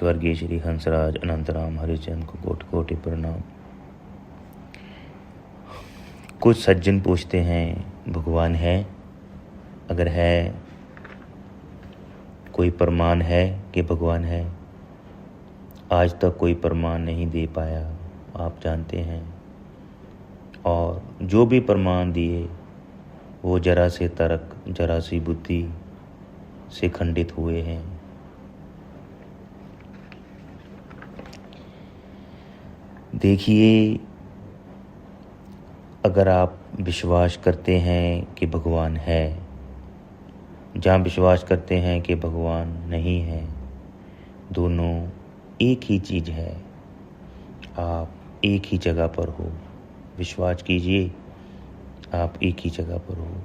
स्वर्गीय श्री हंसराज अनंतराम हरिचंद को कोटि कोटि प्रणाम। कुछ सज्जन पूछते हैं भगवान है? अगर है, कोई प्रमाण है कि भगवान है? आज तक कोई प्रमाण नहीं दे पाया, आप जानते हैं। और जो भी प्रमाण दिए वो जरा से तर्क, जरा सी बुद्धि से खंडित हुए हैं। देखिए, अगर आप विश्वास करते हैं कि भगवान है, जहाँ विश्वास करते हैं कि भगवान नहीं है, दोनों एक ही चीज़ है। आप एक ही जगह पर हो, विश्वास कीजिए, आप एक ही जगह पर हो।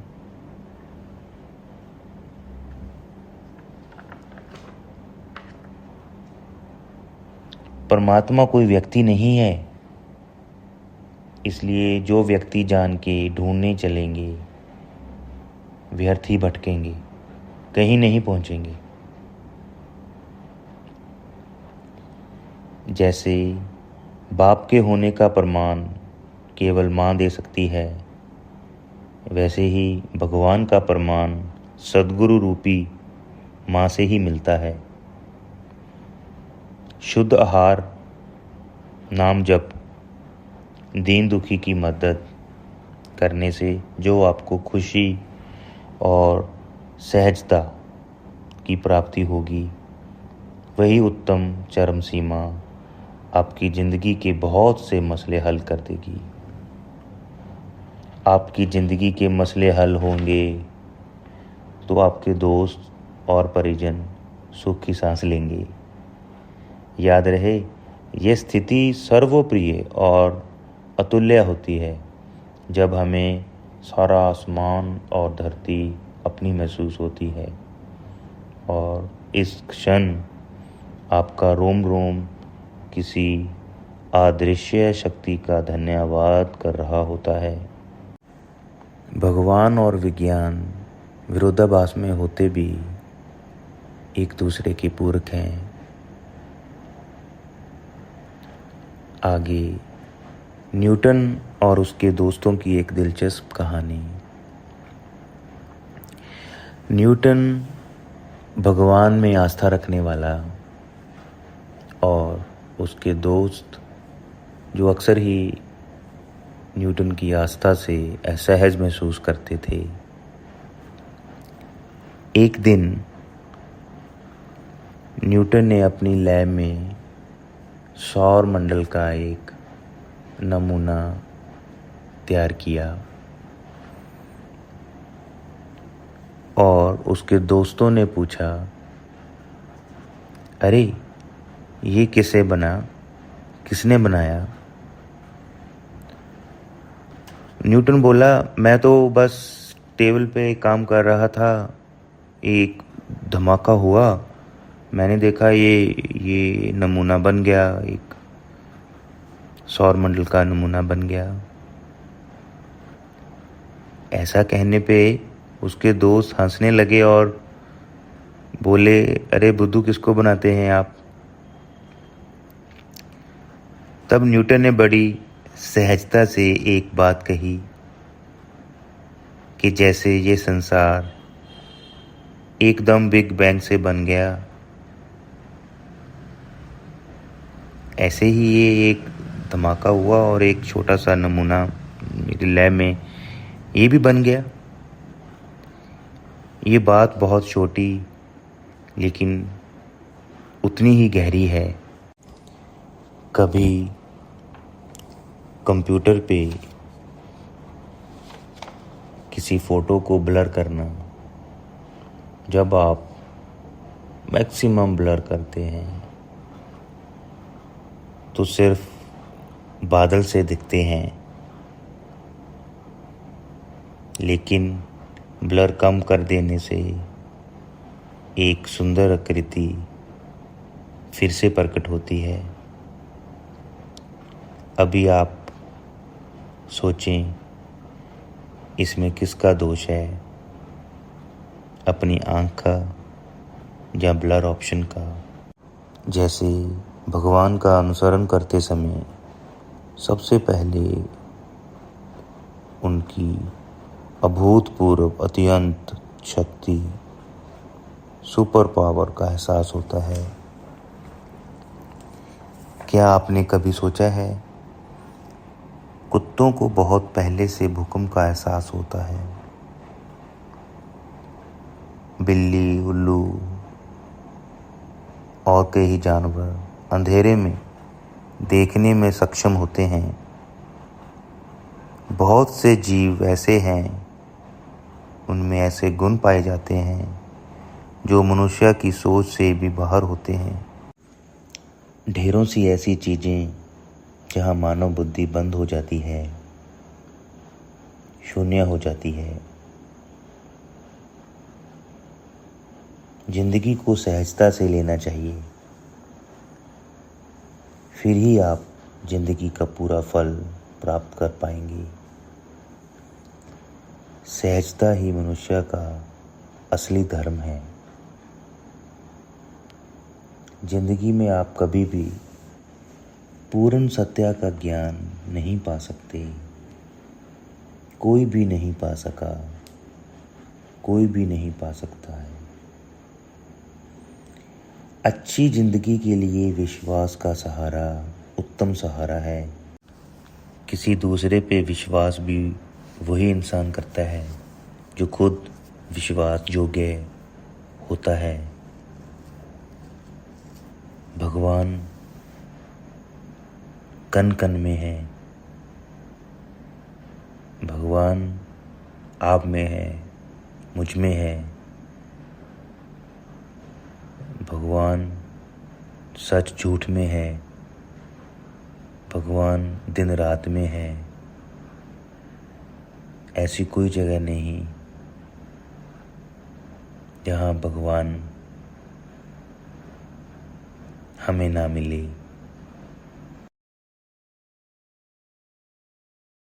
परमात्मा कोई व्यक्ति नहीं है, इसलिए जो व्यक्ति जान के ढूंढने चलेंगे व्यर्थ ही भटकेंगे, कहीं नहीं पहुंचेंगे। जैसे बाप के होने का प्रमाण केवल माँ दे सकती है, वैसे ही भगवान का प्रमाण सद्गुरु रूपी माँ से ही मिलता है। शुद्ध आहार, नाम जप, दीन दुखी की मदद करने से जो आपको खुशी और सहजता की प्राप्ति होगी, वही उत्तम चरम सीमा आपकी ज़िंदगी के बहुत से मसले हल कर देगी। आपकी ज़िंदगी के मसले हल होंगे तो आपके दोस्त और परिजन सुख की सांस लेंगे। याद रहे, यह स्थिति सर्वप्रिय और अतुल्य होती है जब हमें सारा आसमान और धरती अपनी महसूस होती है और इस क्षण आपका रोम रोम किसी अदृश्य शक्ति का धन्यवाद कर रहा होता है। भगवान और विज्ञान विरोधाभास में होते भी एक दूसरे के पूरक हैं। आगे न्यूटन और उसके दोस्तों की एक दिलचस्प कहानी। न्यूटन भगवान में आस्था रखने वाला और उसके दोस्त जो अक्सर ही न्यूटन की आस्था से असहज महसूस करते थे। एक दिन न्यूटन ने अपनी लैब में सौर मंडल का एक नमूना तैयार किया और उसके दोस्तों ने पूछा, अरे ये किसने बनाया? न्यूटन बोला, मैं तो बस टेबल पे काम कर रहा था, एक धमाका हुआ, मैंने देखा ये नमूना बन गया, एक सौर मंडल का नमूना बन गया। ऐसा कहने पे उसके दोस्त हंसने लगे और बोले, अरे बुद्धू, किसको बनाते हैं आप? तब न्यूटन ने बड़ी सहजता से एक बात कही कि जैसे ये संसार एकदम बिग बैंग से बन गया, ऐसे ही ये एक धमाका हुआ और एक छोटा सा नमूना मेरी लैब में ये भी बन गया। ये बात बहुत छोटी लेकिन उतनी ही गहरी है। कभी कंप्यूटर पे किसी फ़ोटो को ब्लर करना, जब आप मैक्सिमम ब्लर करते हैं तो सिर्फ बादल से दिखते हैं, लेकिन ब्लर कम कर देने से एक सुंदर आकृति फिर से प्रकट होती है। अभी आप सोचें, इसमें किसका दोष है, अपनी आँख का या ब्लर ऑप्शन का? जैसे भगवान का अनुसरण करते समय सबसे पहले उनकी अभूतपूर्व अत्यंत शक्ति सुपर पावर का एहसास होता है। क्या आपने कभी सोचा है, कुत्तों को बहुत पहले से भूकंप का एहसास होता है। बिल्ली, उल्लू और कई जानवर अंधेरे में देखने में सक्षम होते हैं। बहुत से जीव ऐसे हैं, उनमें ऐसे गुण पाए जाते हैं जो मनुष्य की सोच से भी बाहर होते हैं। ढेरों सी ऐसी चीज़ें जहाँ मानव बुद्धि बंद हो जाती है, शून्य हो जाती है। जिंदगी को सहजता से लेना चाहिए, फिर ही आप जिंदगी का पूरा फल प्राप्त कर पाएंगे। सहजता ही मनुष्य का असली धर्म है। जिंदगी में आप कभी भी पूर्ण सत्य का ज्ञान नहीं पा सकते। कोई भी नहीं पा सका, कोई भी नहीं पा सकता है। अच्छी जिंदगी के लिए विश्वास का सहारा उत्तम सहारा है। किसी दूसरे पे विश्वास भी वही इंसान करता है जो खुद विश्वास योग्य होता है। भगवान कण कण में है, भगवान आप में है, मुझ में है। भगवान सच झूठ में है, भगवान दिन रात में है। ऐसी कोई जगह नहीं जहाँ भगवान हमें ना मिले।